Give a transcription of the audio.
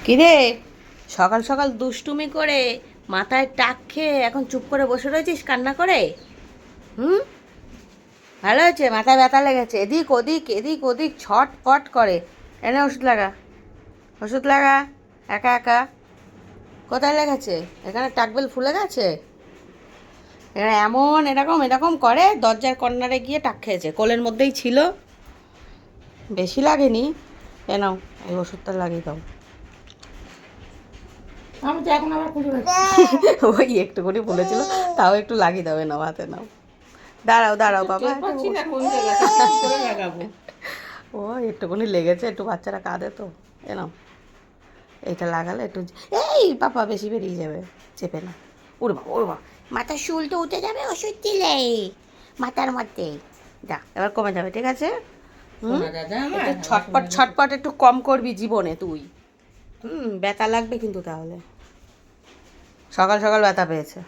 কিরে, সকাল সকাল দুষ্টুমি করে মাথায় টাক খেয়ে এখন চুপ করে বসে রয়েছিস কান্না করে? হুম, ভালো হয়েছে, মাথায় ব্যথা লেগেছে, এদিক ওদিক এদিক ওদিক ছটফট করে। এনে ওষুধ লাগা, ওষুধ লাগা। একা একা কোথায় লেগেছে? এখানে টাকবেল ফুলে গেছে। এখানে এমন এরকম এরকম করে দরজার কর্নারে গিয়ে টাক খেয়েছে, কোলের মধ্যেই ছিল। বেশি লাগেনি, এ নাও এই ওষুধটা লাগিয়ে দাও। আমি তো এখন আবার খুলে ওই একটুখানি বলেছিল, তাও একটু লাগিয়ে দেবে না, হাতে নাও। দাঁড়াও দাঁড়াও বাবা, পাচ্ছি না কোন জায়গাটা কি করে লাগাবো। ও একটুখানি লেগেছে, একটু বাচ্চারা কাঁদে তো। এ নাও, এইটা লাগালে একটু, এই বাবা বেশি বেরিয়ে যাবে, চেপে না। উড়বা উড়বা, মাথার শুল তো উঠে যাবে ওষুধ দিলে মাথার মধ্যে। যা, এবার কমে যাবে, ঠিক আছে? শোনা দাদা আমার একটু ছটপট ছটপট একটু কম করবি জীবনে তুই। ব্যথা লাগবে কিন্তু তাহলে। সকাল সকাল ব্যথা পেয়েছে।